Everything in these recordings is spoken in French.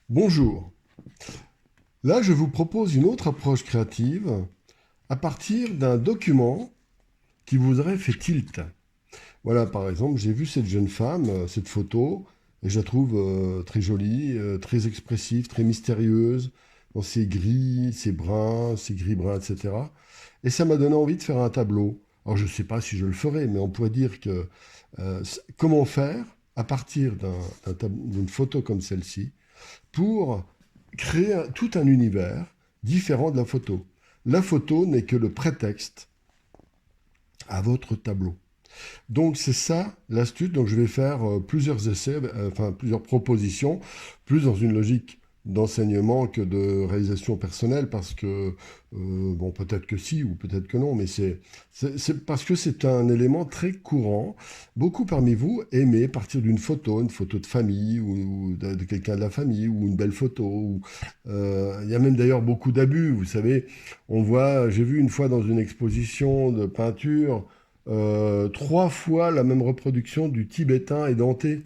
Bonjour. Là, je vous propose une autre approche créative à partir d'un document qui vous aurait fait tilt. Voilà, par exemple, j'ai vu cette jeune femme, cette photo, et je la trouve très jolie, très expressive, très mystérieuse, dans ses gris, ses bruns, ses gris-bruns, etc. Et ça m'a donné envie de faire un tableau. Alors, je ne sais pas si je le ferai, mais on pourrait dire que comment faire à partir d'une photo comme celle-ci pour créer tout un univers différent de la photo. La photo n'est que le prétexte à votre tableau. Donc c'est ça l'astuce. Donc je vais faire plusieurs essais, enfin plusieurs propositions, plus dans une logique d'enseignement que de réalisation personnelle, parce que, bon, peut-être que si ou peut-être que non, mais c'est parce que c'est un élément très courant. Beaucoup parmi vous aimez partir d'une photo, une photo de famille ou de quelqu'un de la famille, ou une belle photo. Il y a même d'ailleurs beaucoup d'abus, vous savez. On voit, j'ai vu une fois dans une exposition de peinture, trois fois la même reproduction du Tibétain édenté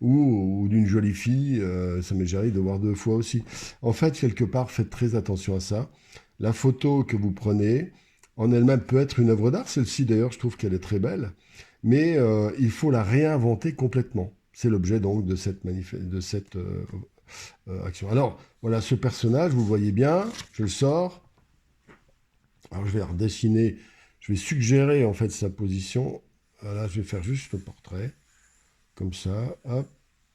ou d'une jolie fille. Ça m'est déjà arrivé de voir deux fois aussi. En fait, quelque part, faites très attention à ça. La photo que vous prenez en elle-même peut être une œuvre d'art. Celle-ci, d'ailleurs, je trouve qu'elle est très belle. Mais il faut la réinventer complètement. C'est l'objet donc de cette action. Alors, voilà ce personnage, vous voyez bien, je le sors. Alors, je vais redessiner, je vais suggérer en fait sa position. Là, je vais faire juste le portrait, comme ça, hop,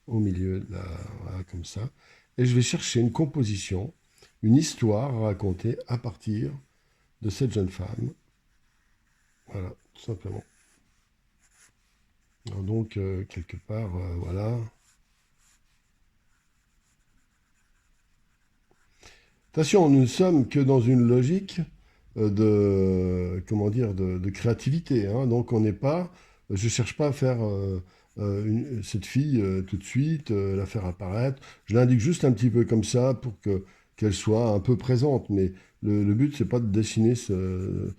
au milieu, là, voilà, comme ça. Et je vais chercher une composition, une histoire à raconter à partir de cette jeune femme. Voilà, tout simplement. Alors donc, quelque part, voilà. Attention, nous ne sommes que dans une logique de, comment dire, de créativité, hein. Donc on n'est pas, je cherche pas à faire cette fille tout de suite, la faire apparaître. Je l'indique juste un petit peu comme ça pour que qu'elle soit un peu présente. Mais le but, c'est pas de dessiner elle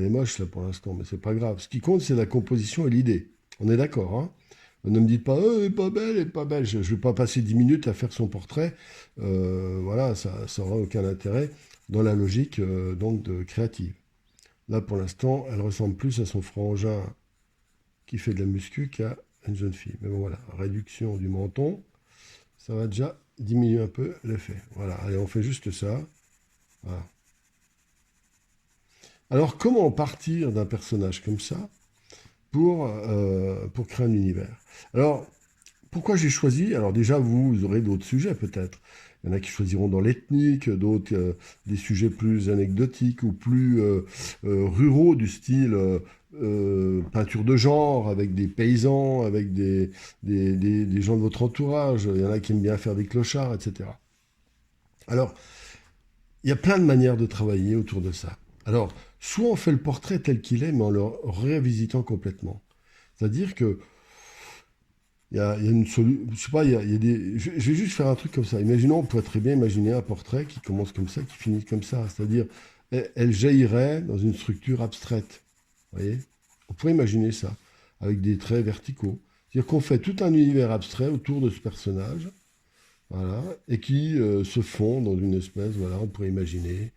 est moche là pour l'instant, mais c'est pas grave. Ce qui compte, c'est la composition et l'idée. On est d'accord, hein? Ne me dites pas, oh, elle est pas belle, elle est pas belle. Je ne vais pas passer 10 minutes à faire son portrait. Voilà, ça n'aura aucun intérêt dans la logique donc de créative. Là, pour l'instant, elle ressemble plus à son frangin qui fait de la muscu qu'à une jeune fille. Mais bon, voilà, réduction du menton, ça va déjà diminuer un peu l'effet. Voilà, allez, on fait juste ça. Voilà. Alors, comment partir d'un personnage comme ça pour créer un univers? Alors, pourquoi j'ai choisi? Alors déjà, vous aurez d'autres sujets peut-être. Il y en a qui choisiront dans l'ethnique, d'autres des sujets plus anecdotiques ou plus ruraux du style peinture de genre avec des paysans, avec des gens de votre entourage. Il y en a qui aiment bien faire des clochards, etc. Alors, il y a plein de manières de travailler autour de ça. Alors, soit on fait le portrait tel qu'il est, mais en le révisitant complètement. C'est-à-dire que il y a une solution. Je sais pas, il y a des. Je vais juste faire un truc comme ça. Imaginons, on pourrait très bien imaginer un portrait qui commence comme ça, qui finit comme ça. C'est-à-dire, elle jaillirait dans une structure abstraite. Vous voyez? On pourrait imaginer ça, avec des traits verticaux. C'est-à-dire qu'on fait tout un univers abstrait autour de ce personnage, voilà, et qui se fond dans une espèce, voilà, on pourrait imaginer,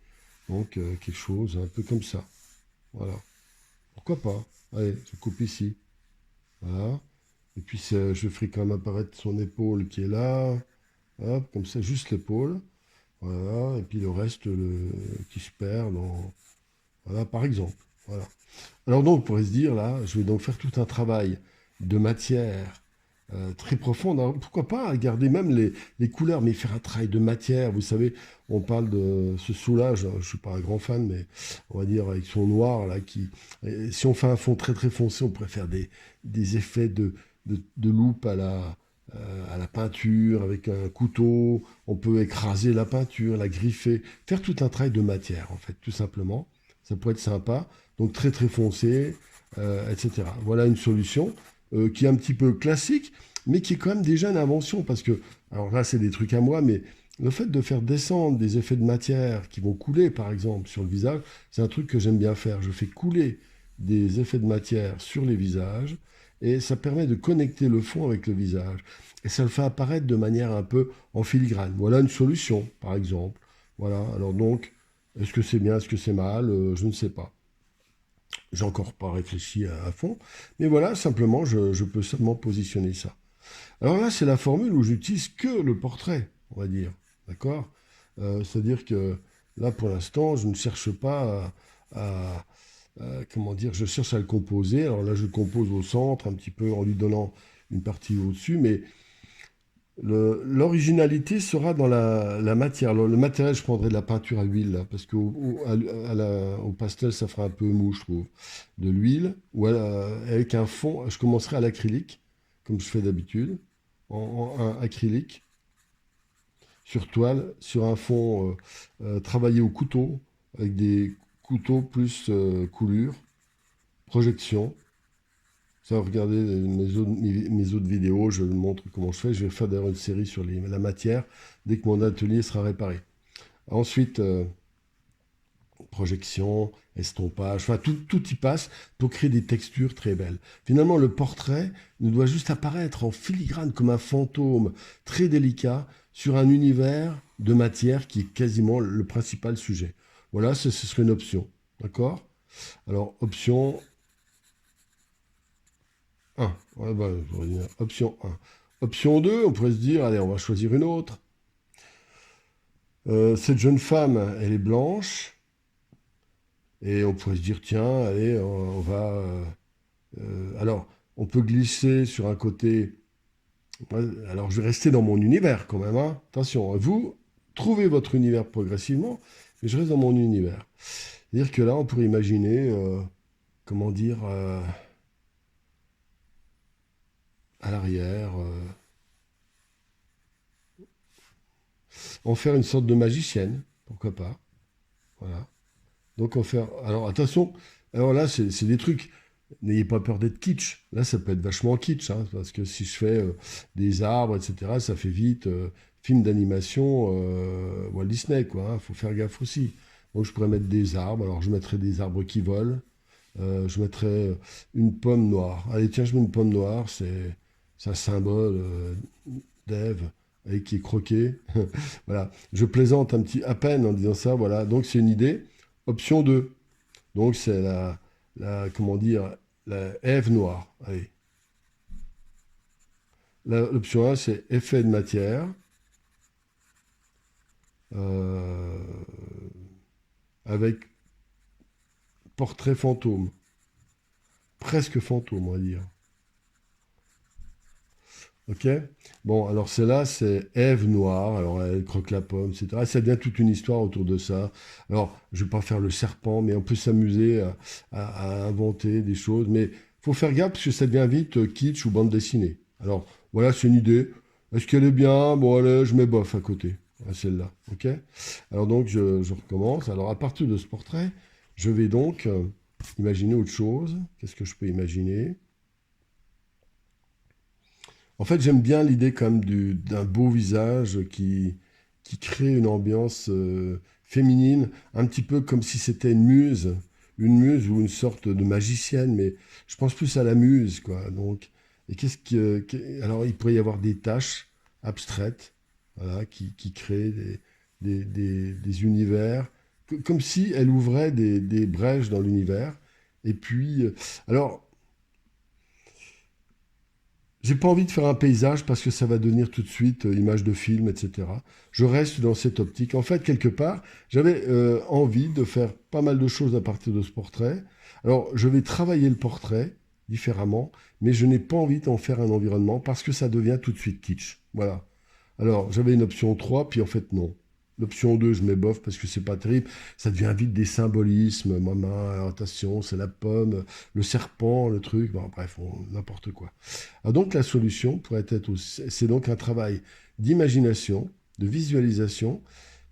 donc quelque chose un peu comme ça. Voilà. Pourquoi pas? Allez, je coupe ici. Voilà. Et puis je ferai quand même apparaître son épaule qui est là. Hop, comme ça, juste l'épaule. Voilà. Et puis le reste qui se perd dans. Voilà, par exemple. Voilà. Alors donc, on pourrait se dire, là, je vais donc faire tout un travail de matière très profonde. Alors, pourquoi pas garder même les couleurs, mais faire un travail de matière. Vous savez, on parle de ce soulage, je ne suis pas un grand fan, mais on va dire avec son noir, là, et si on fait un fond très très foncé, on pourrait faire des effets de loupe à la peinture, avec un couteau. On peut écraser la peinture, la griffer, faire tout un travail de matière, en fait, tout simplement. Ça pourrait être sympa. Donc très très foncé, etc. Voilà une solution qui est un petit peu classique, mais qui est quand même déjà une invention, parce que, alors là c'est des trucs à moi, mais le fait de faire descendre des effets de matière qui vont couler, par exemple, sur le visage, c'est un truc que j'aime bien faire. Je fais couler des effets de matière sur les visages, et ça permet de connecter le fond avec le visage. Et ça le fait apparaître de manière un peu en filigrane. Voilà une solution, par exemple. Voilà, alors donc, est-ce que c'est bien, est-ce que c'est mal? Je ne sais pas. J'ai encore pas réfléchi à fond. Mais voilà, simplement, je peux seulement positionner ça. Alors là, c'est la formule où j'utilise que le portrait, on va dire. D'accord. C'est-à-dire que là, pour l'instant, je ne cherche pas comment dire, je cherche à le composer. Alors là, je le compose au centre, un petit peu en lui donnant une partie au-dessus, mais l'originalité sera dans la matière. Alors, le matériel, je prendrai de la peinture à l'huile, là, parce qu'au pastel, ça fera un peu mou, je trouve. De l'huile, ou avec un fond, je commencerai à l'acrylique, comme je fais d'habitude, un acrylique, sur toile, sur un fond travaillé au couteau, avec des couteaux plus coulure, projection. Ça, regardez mes autres vidéos, je vous montre comment je fais. Je vais faire d'ailleurs une série sur la matière dès que mon atelier sera réparé. Ensuite, projection, estompage, enfin tout y passe pour créer des textures très belles. Finalement, le portrait ne doit juste apparaître en filigrane comme un fantôme très délicat sur un univers de matière qui est quasiment le principal sujet. Voilà, ce serait une option. D'accord. Alors, option 1. Ouais, bah, option 1. Option 2, on pourrait se dire, allez, on va choisir une autre. Cette jeune femme, elle est blanche. Et on pourrait se dire, tiens, allez, on va... alors, on peut glisser sur un côté... Alors, je vais rester dans mon univers quand même. Hein. Attention, vous, trouvez votre univers progressivement, mais je reste dans mon univers. C'est-à-dire que là, on pourrait imaginer, comment dire, à l'arrière, en faire une sorte de magicienne, pourquoi pas. Voilà. Donc, on fait... Alors, attention, alors là, c'est des trucs... N'ayez pas peur d'être kitsch. Là, ça peut être vachement kitsch, hein, parce que si je fais des arbres, etc., ça fait vite film d'animation Walt Disney, quoi. Faut faire gaffe aussi. Donc, je pourrais mettre des arbres. Alors, je mettrais des arbres qui volent. Je mettrais une pomme noire. Allez, tiens, je mets une pomme noire. C'est un symbole d'Ève, avec qui est croqué. Voilà. Je plaisante un petit à peine en disant ça. Voilà. Donc, c'est une idée. Option 2. Donc, c'est comment dire, la Ève noire. Allez. L'option 1, c'est effet de matière. euh, avec portrait fantôme. Presque fantôme, on va dire. Ok. Bon, alors celle-là, c'est Ève noire. Alors elle croque la pomme, etc. Ça devient toute une histoire autour de ça. Alors, je ne vais pas faire le serpent, mais on peut s'amuser à inventer des choses. Mais faut faire gaffe parce que ça devient vite kitsch ou bande dessinée. Alors, voilà, c'est une idée. Est-ce qu'elle est bien? Bon, allez, je mets bof à côté. À celle-là. Ok. Alors donc, je recommence. Alors, à partir de ce portrait, je vais donc imaginer autre chose. Qu'est-ce que je peux imaginer? En fait, j'aime bien l'idée quand même d'un beau visage qui crée une ambiance féminine, un petit peu comme si c'était une muse ou une sorte de magicienne, mais je pense plus à la muse, quoi. Donc, et alors, il pourrait y avoir des tâches abstraites, voilà, qui créent des univers, comme si elle ouvrait des brèches dans l'univers. Et puis, alors, j'ai pas envie de faire un paysage parce que ça va devenir tout de suite image de film, etc. Je reste dans cette optique. En fait, quelque part, j'avais envie de faire pas mal de choses à partir de ce portrait. Alors, je vais travailler le portrait différemment, mais je n'ai pas envie d'en faire un environnement parce que ça devient tout de suite kitsch. Voilà. Alors, j'avais une option 3, puis en fait, non. L'option 2, je mets bof parce que c'est pas terrible. Ça devient vite des symbolismes. Maman, attention, c'est la pomme, le serpent, le truc. Bon, bref, n'importe quoi. Alors donc, la solution pourrait être aussi, c'est donc un travail d'imagination, de visualisation,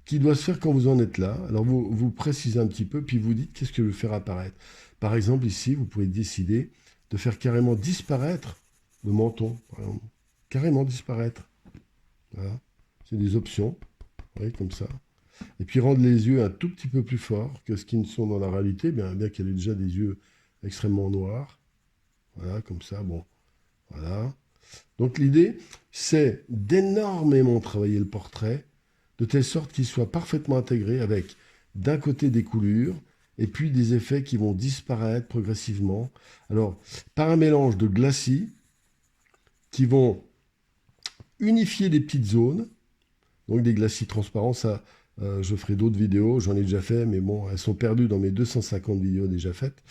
qui doit se faire quand vous en êtes là. Alors, vous précisez un petit peu, puis vous dites qu'est-ce que je veux faire apparaître. Par exemple, ici, vous pouvez décider de faire carrément disparaître le menton. Par exemple. Carrément disparaître. Voilà. C'est des options, oui, comme ça. Et puis rendre les yeux un tout petit peu plus forts que ce qu'ils ne sont dans la réalité, bien qu'elle ait déjà des yeux extrêmement noirs. Voilà, comme ça, bon. Voilà. Donc l'idée, c'est d'énormément travailler le portrait, de telle sorte qu'il soit parfaitement intégré avec d'un côté des coulures, et puis des effets qui vont disparaître progressivement. Alors, par un mélange de glacis, qui vont unifier des petites zones, donc des glacis transparents, ça, je ferai d'autres vidéos, j'en ai déjà fait, mais bon, elles sont perdues dans mes 250 vidéos déjà faites.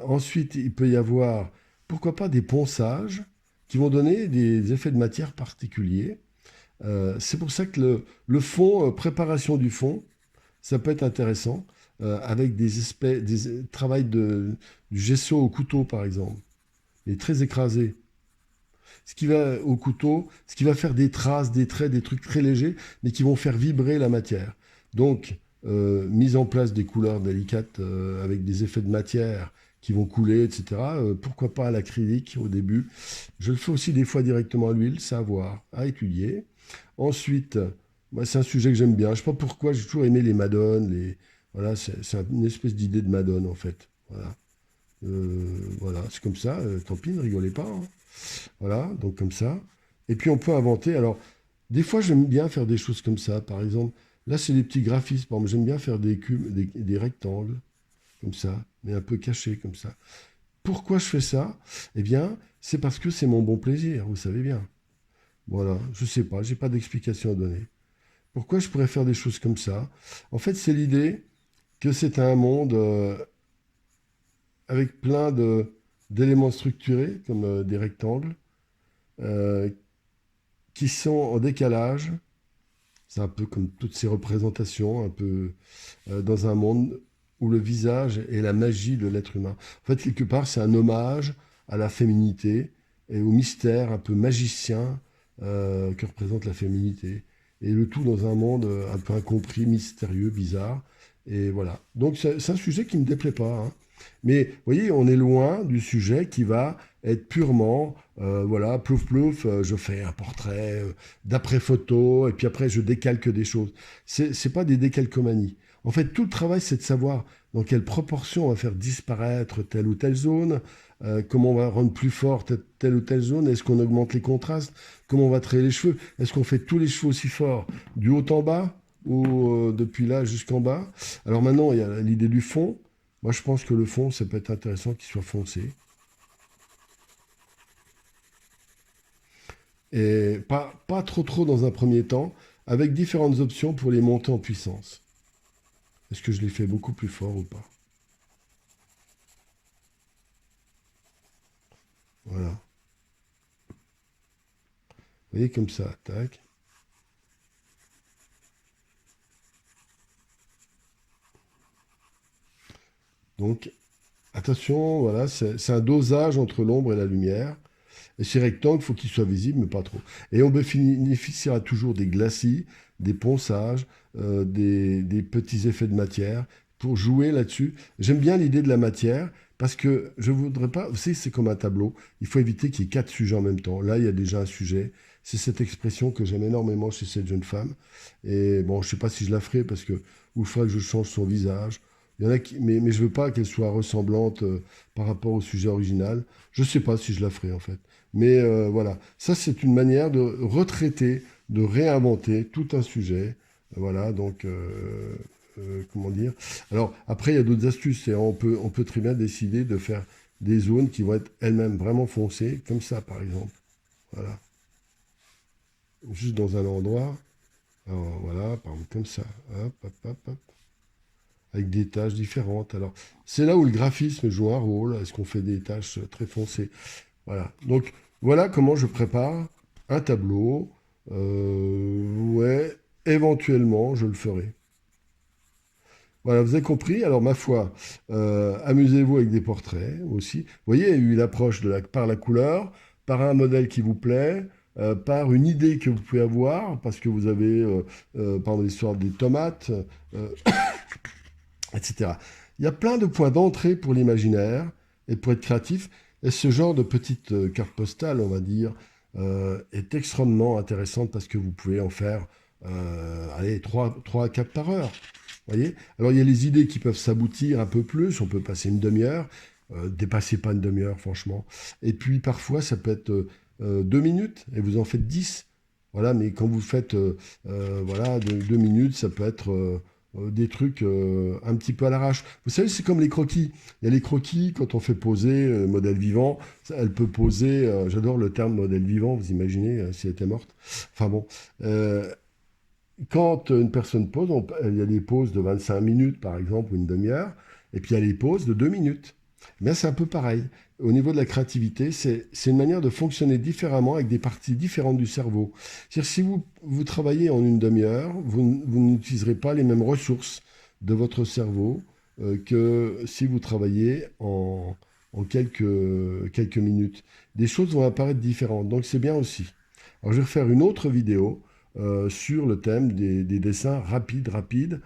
Ensuite, il peut y avoir, pourquoi pas, des ponçages qui vont donner des effets de matière particuliers. C'est pour ça que le fond, préparation du fond, ça peut être intéressant, avec des espèces, travail du gesso au couteau, par exemple, mais très écrasé. Ce qui va au couteau, ce qui va faire des traces, des traits, des trucs très légers, mais qui vont faire vibrer la matière. Donc, mise en place des couleurs délicates avec des effets de matière qui vont couler, etc. Pourquoi pas à l'acrylique au début. Je le fais aussi des fois directement à l'huile, ça à voir, à étudier. Ensuite, moi, c'est un sujet que j'aime bien. Je ne sais pas pourquoi, j'ai toujours aimé les madones. Voilà, c'est une espèce d'idée de madone, en fait. Voilà, voilà, c'est comme ça. Tant pis, ne rigolez pas, hein. Voilà, donc comme ça. Et puis on peut inventer. Alors, des fois, j'aime bien faire des choses comme ça. Par exemple, là, c'est des petits graphismes. Par exemple, j'aime bien faire des cubes, des rectangles, comme ça, mais un peu cachés, comme ça. Pourquoi je fais ça? Eh bien, c'est parce que c'est mon bon plaisir, vous savez bien. Voilà, je sais pas, j'ai pas d'explication à donner. Pourquoi je pourrais faire des choses comme ça? En fait, c'est l'idée que c'est un monde avec plein d'éléments structurés, comme des rectangles, euh, qui sont en décalage. C'est un peu comme toutes ces représentations, un peu dans un monde où le visage est la magie de l'être humain. En fait, quelque part, c'est un hommage à la féminité et au mystère un peu magicien que représente la féminité. Et le tout dans un monde un peu incompris, mystérieux, bizarre. Et voilà. Donc c'est un sujet qui ne me déplaît pas, hein. Mais vous voyez, on est loin du sujet qui va être purement, voilà, plouf plouf, je fais un portrait d'après photo, et puis après je décalque des choses. C'est pas des décalcomanies. En fait, tout le travail, c'est de savoir dans quelle proportion on va faire disparaître telle ou telle zone, comment on va rendre plus forte telle ou telle zone, est-ce qu'on augmente les contrastes, comment on va traiter les cheveux, est-ce qu'on fait tous les cheveux aussi forts du haut en bas ou depuis là jusqu'en bas. Alors maintenant, il y a l'idée du fond. Moi, je pense que le fond, ça peut être intéressant qu'il soit foncé. Et pas trop dans un premier temps, avec différentes options pour les monter en puissance. Est-ce que je les fais beaucoup plus fort ou pas? Voilà. Vous voyez, comme ça, tac. Donc, attention, voilà, c'est un dosage entre l'ombre et la lumière. Et ces rectangles, il faut qu'ils soient visibles, mais pas trop. Et on bénéficiera toujours des glacis, des ponçages, des petits effets de matière pour jouer là-dessus. J'aime bien l'idée de la matière parce que je voudrais pas. Vous savez, c'est comme un tableau. Il faut éviter qu'il y ait quatre sujets en même temps. Là, il y a déjà un sujet. C'est cette expression que j'aime énormément chez cette jeune femme. Et bon, je ne sais pas si je la ferai parce que ou il faudrait que je change son visage. Il y en a mais je veux pas qu'elle soit ressemblante par rapport au sujet original. Je ne sais pas si je la ferai en fait. Mais voilà, ça c'est une manière de retraiter, de réinventer tout un sujet. Voilà, donc comment dire. Alors après, il y a d'autres astuces. On peut très bien décider de faire des zones qui vont être elles-mêmes vraiment foncées, comme ça par exemple. Voilà, juste dans un endroit. Alors, voilà, par exemple comme ça. Hop, hop, hop, hop. Avec des tâches différentes. Alors, c'est là où le graphisme joue un rôle. Est-ce qu'on fait des tâches très foncées? Voilà. Donc, voilà comment je prépare un tableau. Ouais, éventuellement, je le ferai. Voilà, vous avez compris. Alors, ma foi, amusez-vous avec des portraits aussi. Vous voyez, il y a eu l'approche par la couleur, par un modèle qui vous plaît, par une idée que vous pouvez avoir, parce que vous avez, par exemple, l'histoire des tomates, euh, etc. Il y a plein de points d'entrée pour l'imaginaire et pour être créatif. Et ce genre de petite carte postale, on va dire, est extrêmement intéressante parce que vous pouvez en faire allez, 3 à 4 par heure. Voyez. Alors il y a les idées qui peuvent s'aboutir un peu plus, on peut passer une demi-heure, Dépassez pas une demi-heure, franchement. Et puis parfois, ça peut être 2 minutes et vous en faites 10. Voilà, mais quand vous faites voilà, 2 minutes, ça peut être des trucs un petit peu à l'arrache. Vous savez, c'est comme les croquis. Il y a les croquis, quand on fait poser modèle vivant, elle peut poser, j'adore le terme modèle vivant, vous imaginez si elle était morte. Enfin bon, euh, quand une personne pose, il y a des pauses de 25 minutes par exemple, ou une demi-heure, et puis il y a les pauses de 2 minutes. Mais c'est un peu pareil. Au niveau de la créativité, c'est une manière de fonctionner différemment avec des parties différentes du cerveau. C'est-à-dire si vous travaillez en une demi-heure, vous n'utiliserez pas les mêmes ressources de votre cerveau que si vous travaillez en quelques minutes. Des choses vont apparaître différentes, donc c'est bien aussi. Alors je vais refaire une autre vidéo sur le thème des dessins rapides,